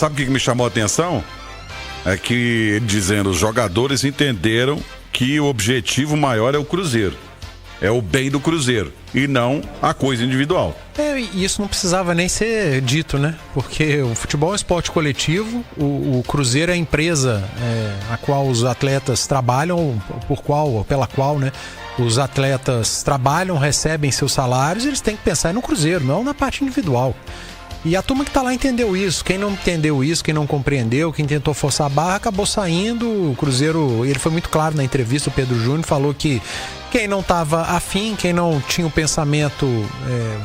Sabe o que me chamou a atenção? É que ele dizendo, os jogadores entenderam que o objetivo maior é o Cruzeiro. É o bem do Cruzeiro e não a coisa individual. E isso não precisava nem ser dito, né? Porque o futebol é um esporte coletivo, o Cruzeiro é a empresa a qual os atletas trabalham, pela qual, né? Os atletas trabalham, recebem seus salários, eles têm que pensar no Cruzeiro, não na parte individual. E a turma que tá lá entendeu isso. Quem não entendeu isso, quem não compreendeu, quem tentou forçar a barra, acabou saindo. O Cruzeiro, ele foi muito claro na entrevista, o Pedro Júnior falou que quem não estava afim, quem não tinha o pensamento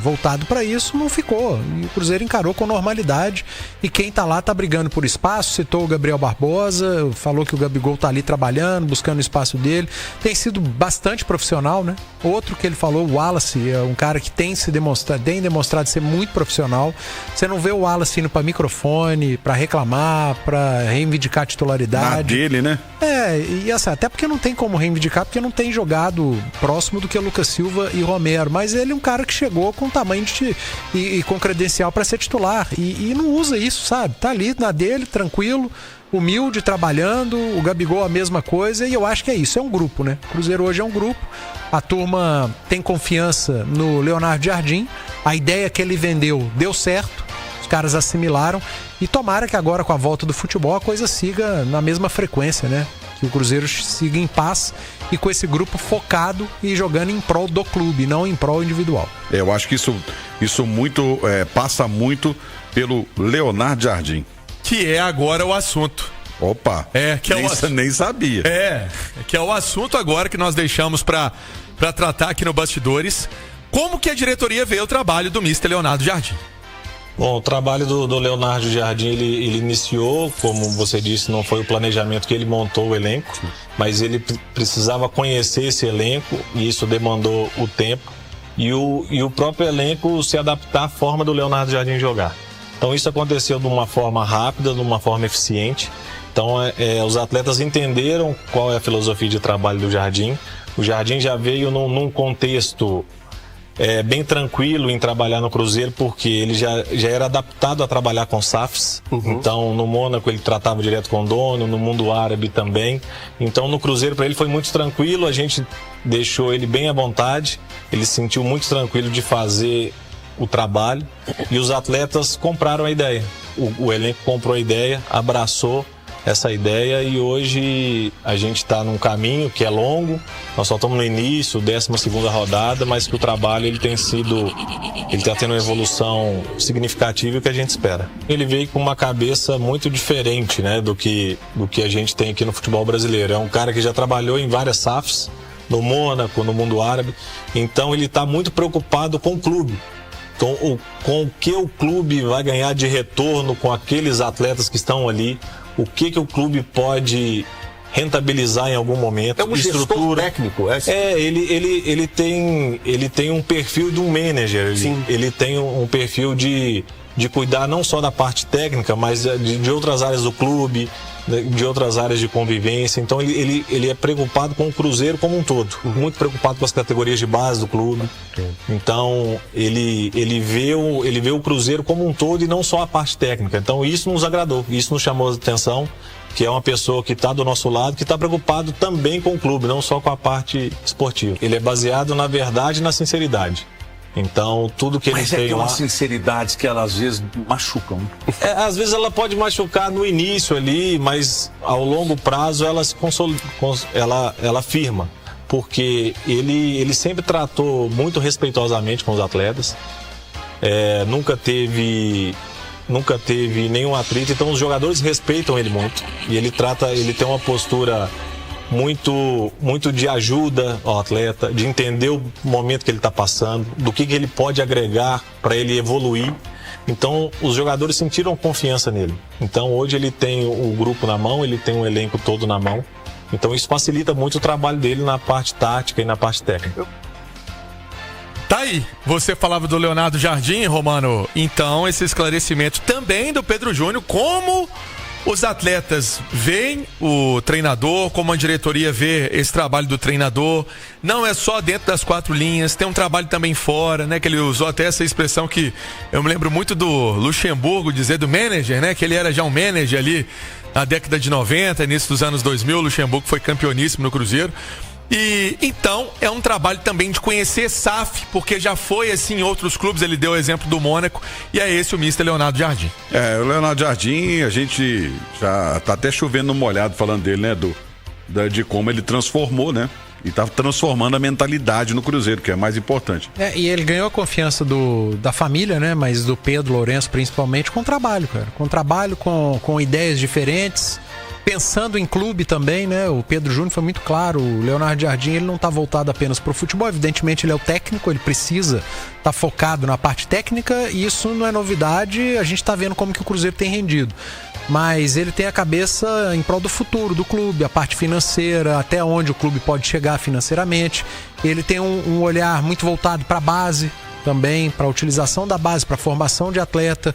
voltado para isso, não ficou. E o Cruzeiro encarou com normalidade. E quem tá lá tá brigando por espaço. Citou o Gabriel Barbosa, falou que o Gabigol tá ali trabalhando, buscando o espaço dele. Tem sido bastante profissional, né? Outro que ele falou, o Wallace, é um cara que tem demonstrado ser muito profissional. Você não vê o Wallace indo para microfone, para reclamar, para reivindicar a titularidade. Na dele, né? E assim, até porque não tem como reivindicar, porque não tem jogado próximo do que o Lucas Silva e Romero, mas ele é um cara que chegou com tamanho e com credencial para ser titular e não usa isso, sabe? Tá ali na dele, tranquilo, humilde, trabalhando. O Gabigol a mesma coisa, e eu acho que é isso, é um grupo, né? O Cruzeiro hoje é um grupo, a turma tem confiança no Leonardo Jardim, a ideia que ele vendeu deu certo, os caras assimilaram, e tomara que agora com a volta do futebol a coisa siga na mesma frequência, né? Que o Cruzeiro siga em paz e com esse grupo focado e jogando em prol do clube, não em prol individual. Eu acho que isso muito passa muito pelo Leonardo Jardim. Que é agora o assunto. Opa, nem sabia. Que é o assunto agora que nós deixamos para tratar aqui no Bastidores. Como que a diretoria vê o trabalho do Mr. Leonardo Jardim? Bom, o trabalho do Leonardo Jardim, ele iniciou, como você disse, não foi o planejamento que ele montou o elenco, mas ele precisava conhecer esse elenco e isso demandou o tempo e o próprio elenco se adaptar à forma do Leonardo Jardim jogar. Então isso aconteceu de uma forma rápida, de uma forma eficiente. Então os atletas entenderam qual é a filosofia de trabalho do Jardim. O Jardim já veio num contexto bem tranquilo em trabalhar no Cruzeiro, porque ele já era adaptado a trabalhar com SAFs. Então no Mônaco ele tratava direto com o dono, no mundo árabe também. Então no Cruzeiro para ele foi muito tranquilo, a gente deixou ele bem à vontade, ele se sentiu muito tranquilo de fazer o trabalho e os atletas compraram a ideia. O elenco comprou a ideia, abraçou essa ideia e hoje a gente está num caminho que é longo, nós só estamos no início, 12ª rodada, mas que o trabalho ele está tendo uma evolução significativa que a gente espera. Ele veio com uma cabeça muito diferente, né, do que a gente tem aqui no futebol brasileiro. É um cara que já trabalhou em várias SAFs, no Mônaco, no mundo árabe, então ele está muito preocupado com o clube. Com o que o clube vai ganhar de retorno com aqueles atletas que estão ali, o que o clube pode rentabilizar em algum momento. É um gestor técnico. Ele tem um perfil de um manager. Ele tem um perfil de cuidar não só da parte técnica, mas de outras áreas do clube, de outras áreas de convivência. Então ele é preocupado com o Cruzeiro como um todo, muito preocupado com as categorias de base do clube. Então ele vê o Cruzeiro como um todo e não só a parte técnica. Então isso nos agradou, isso nos chamou a atenção, que é uma pessoa que está do nosso lado, que está preocupado também com o clube, não só com a parte esportiva. Ele é baseado na verdade e na sinceridade. Então, tudo que eles têm lá... Mas tem umas sinceridades que elas às vezes machucam. Às vezes ela pode machucar no início ali, mas ao longo prazo ela se ela firma. Porque ele sempre tratou muito respeitosamente com os atletas. Nunca teve nenhum atrito. Então, os jogadores respeitam ele muito. E ele tem uma postura muito de ajuda ao atleta, de entender o momento que ele está passando, do que ele pode agregar para ele evoluir. Então os jogadores sentiram confiança nele. Então hoje ele tem o grupo na mão, ele tem o elenco todo na mão. Então isso facilita muito o trabalho dele na parte tática e na parte técnica. Tá aí, você falava do Leonardo Jardim, Romano. Então esse esclarecimento também do Pedro Júnior, como os atletas veem o treinador, como a diretoria vê esse trabalho do treinador. Não é só dentro das 4 linhas, tem um trabalho também fora, né? Que ele usou até essa expressão que eu me lembro muito do Luxemburgo dizer do manager, né? Que ele era já um manager ali na década de 90, início dos anos 2000. O Luxemburgo foi campeoníssimo no Cruzeiro. E então é um trabalho também de conhecer SAF, porque já foi assim em outros clubes. Ele deu o exemplo do Mônaco, e é esse o mister Leonardo Jardim. O Leonardo Jardim, a gente já tá até chovendo no molhado falando dele, né, de como ele transformou, né? E tá transformando a mentalidade no Cruzeiro, que é mais importante. E ele ganhou a confiança da família, né? Mas do Pedro Lourenço principalmente, com trabalho, cara. Com trabalho, com ideias diferentes. Pensando em clube também, né? O Pedro Júnior foi muito claro. O Leonardo Jardim, ele não está voltado apenas para o futebol. Evidentemente, ele é o técnico, ele precisa estar focado na parte técnica. E isso não é novidade. A gente está vendo como que o Cruzeiro tem rendido. Mas ele tem a cabeça em prol do futuro do clube, a parte financeira, até onde o clube pode chegar financeiramente. Ele tem um olhar muito voltado para a base também, para a utilização da base, para a formação de atleta.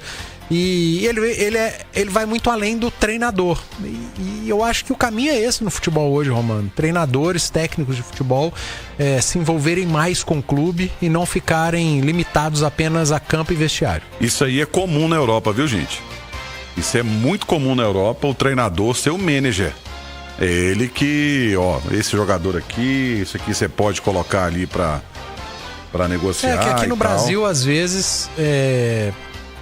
E ele vai muito além do treinador. E eu acho que o caminho é esse no futebol hoje, Romano. Treinadores, técnicos de futebol se envolverem mais com o clube e não ficarem limitados apenas a campo e vestiário. Isso aí é comum na Europa, viu, gente? Isso é muito comum na Europa, o treinador ser o manager. É ele que, esse jogador aqui, isso aqui você pode colocar ali pra negociar. Que aqui no Brasil, às vezes,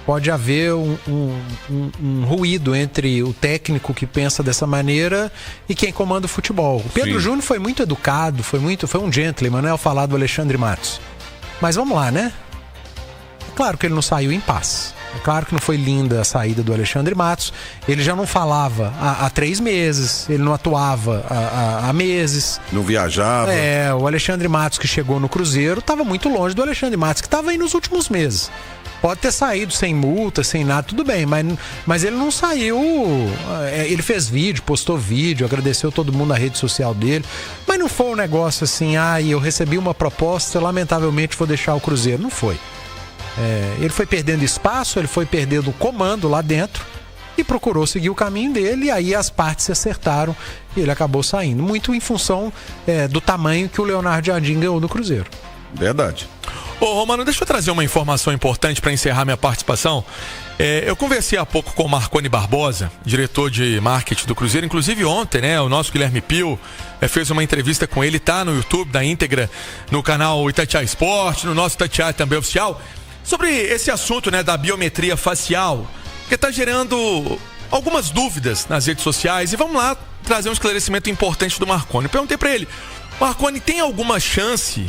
pode haver um ruído entre o técnico que pensa dessa maneira e quem comanda o futebol. O Pedro Júnior foi muito educado, foi um gentleman, né, ao falar do Alexandre Matos. Mas vamos lá, né? É claro que ele não saiu em paz. É claro que não foi linda a saída do Alexandre Matos. Ele já não falava há 3 meses, ele não atuava há meses. Não viajava. O Alexandre Matos que chegou no Cruzeiro estava muito longe do Alexandre Matos que estava aí nos últimos meses. Pode ter saído sem multa, sem nada, tudo bem, mas ele não saiu. Ele fez vídeo, postou vídeo, agradeceu todo mundo na rede social dele, mas não foi um negócio assim, eu recebi uma proposta, lamentavelmente vou deixar o Cruzeiro. Não foi. Ele foi perdendo espaço, ele foi perdendo o comando lá dentro e procurou seguir o caminho dele, e aí as partes se acertaram e ele acabou saindo, muito em função do tamanho que o Leonardo Jardim ganhou no Cruzeiro. Verdade. Ô, Romano, deixa eu trazer uma informação importante para encerrar minha participação. Eu conversei há pouco com o Marconi Barbosa, diretor de marketing do Cruzeiro. Inclusive ontem, né, o nosso Guilherme Pio fez uma entrevista com ele, tá no YouTube, da íntegra, no canal Itatiaia Esporte, no nosso Itatiaia também oficial, sobre esse assunto, né, da biometria facial, que está gerando algumas dúvidas nas redes sociais. E vamos lá trazer um esclarecimento importante do Marconi. Eu perguntei para ele, Marconi, tem alguma chance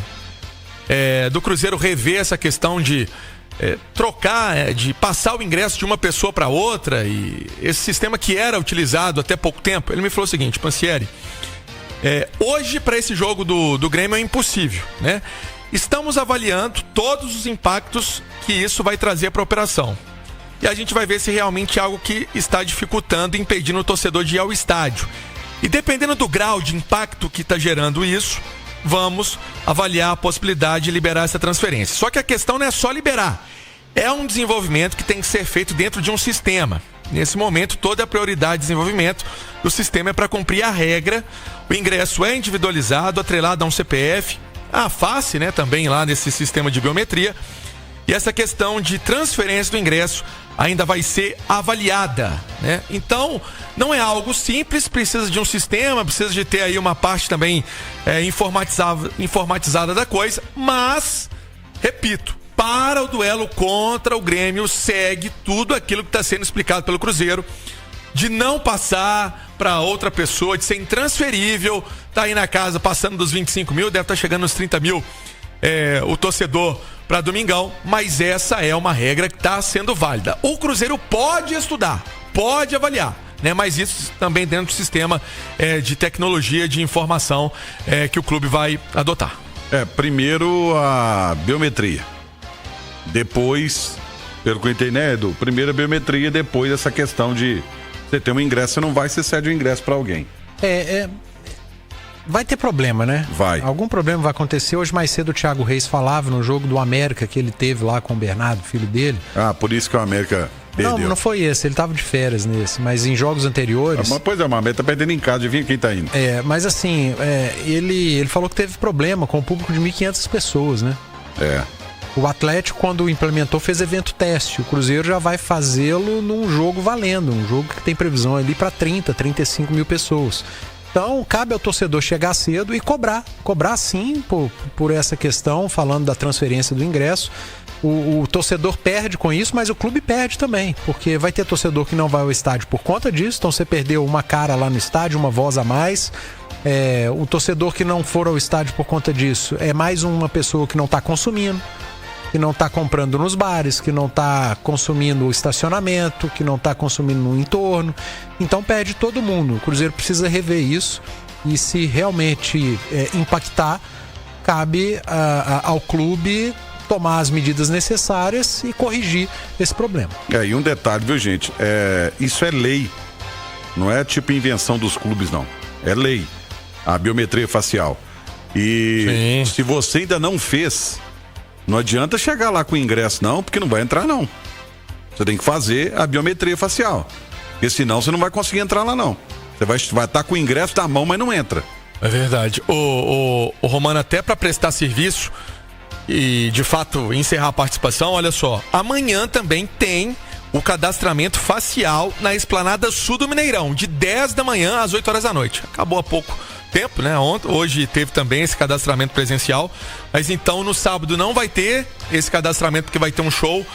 do Cruzeiro rever essa questão de trocar, de passar o ingresso de uma pessoa para outra, e esse sistema que era utilizado até pouco tempo? Ele me falou o seguinte: Pansieri, hoje para esse jogo do Grêmio é impossível, né? Estamos avaliando todos os impactos que isso vai trazer para a operação, e a gente vai ver se realmente é algo que está dificultando, impedindo o torcedor de ir ao estádio, e dependendo do grau de impacto que está gerando isso, vamos avaliar a possibilidade de liberar essa transferência. Só que a questão não é só liberar, é um desenvolvimento que tem que ser feito dentro de um sistema. Nesse momento, toda a prioridade de desenvolvimento do sistema é para cumprir a regra. O ingresso é individualizado, atrelado a um CPF, a face, né, também lá nesse sistema de biometria. E essa questão de transferência do ingresso ainda vai ser avaliada, né? Então, não é algo simples, precisa de um sistema, precisa de ter aí uma parte também informatizada da coisa, mas, repito, para o duelo contra o Grêmio segue tudo aquilo que está sendo explicado pelo Cruzeiro, de não passar para outra pessoa, de ser intransferível, tá aí na casa passando dos 25 mil, deve estar chegando nos 30 mil o torcedor para domingão, mas essa é uma regra que está sendo válida. O Cruzeiro pode estudar, pode avaliar, né? Mas isso também dentro do sistema de tecnologia de informação que o clube vai adotar. Primeiro a biometria, depois, pelo que eu entendi, né, Edu? Primeiro a biometria, depois essa questão de você ter um ingresso, você não vai, você cede o ingresso para alguém. Vai ter problema, né? Vai. Algum problema vai acontecer. Hoje mais cedo o Thiago Reis falava no jogo do América que ele teve lá com o Bernardo, filho dele. Por isso que o América Não, não foi esse, ele tava de férias nesse, mas em jogos anteriores... Pois é, mas ele tá perdendo em casa, adivinha quem tá indo. Mas assim, ele falou que teve problema com o público de 1.500 pessoas, né? O Atlético, quando implementou, fez evento teste. O Cruzeiro já vai fazê-lo num jogo valendo, um jogo que tem previsão ali para 30, 35 mil pessoas. Então, cabe ao torcedor chegar cedo e cobrar sim por essa questão, falando da transferência do ingresso. O torcedor perde com isso, mas o clube perde também, porque vai ter torcedor que não vai ao estádio por conta disso. Então, você perdeu uma cara lá no estádio, uma voz a mais. O torcedor que não for ao estádio por conta disso é mais uma pessoa que não está consumindo, que não está comprando nos bares, que não está consumindo o estacionamento, que não está consumindo no entorno. Então perde todo mundo. O Cruzeiro precisa rever isso e, se realmente impactar, cabe ao clube tomar as medidas necessárias e corrigir esse problema. E um detalhe, viu, gente? Isso é lei. Não é tipo invenção dos clubes, não. É lei. A biometria facial. E se você ainda não fez, não adianta chegar lá com o ingresso, não, porque não vai entrar, não. Você tem que fazer a biometria facial. Porque senão você não vai conseguir entrar lá, não. Você vai estar com o ingresso na mão, mas não entra. É verdade. O Romano, até para prestar serviço e, de fato, encerrar a participação, olha só. Amanhã também tem o cadastramento facial na Esplanada Sul do Mineirão, de 10 da manhã às 8 horas da noite. Acabou há pouco tempo, né? Hoje teve também esse cadastramento presencial, mas então no sábado não vai ter esse cadastramento, porque vai ter um show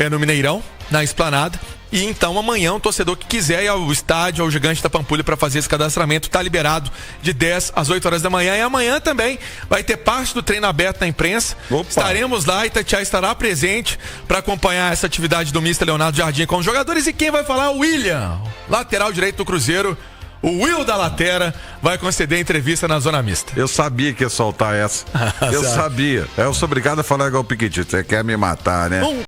no Mineirão, na Esplanada. E então amanhã o torcedor que quiser ir ao estádio, ao Gigante da Pampulha, para fazer esse cadastramento, tá liberado de 10 às 8 horas da manhã. E amanhã também vai ter parte do treino aberto na imprensa. Opa. Estaremos lá, Itatiaia estará presente para acompanhar essa atividade do Mister Leonardo Jardim com os jogadores. E quem vai falar? O William, lateral direito do Cruzeiro. O Will da Latera vai conceder entrevista na Zona Mista. Eu sabia que ia soltar essa. Eu sabia. Eu sou obrigado a falar igual o Piquetito. Você quer me matar, né?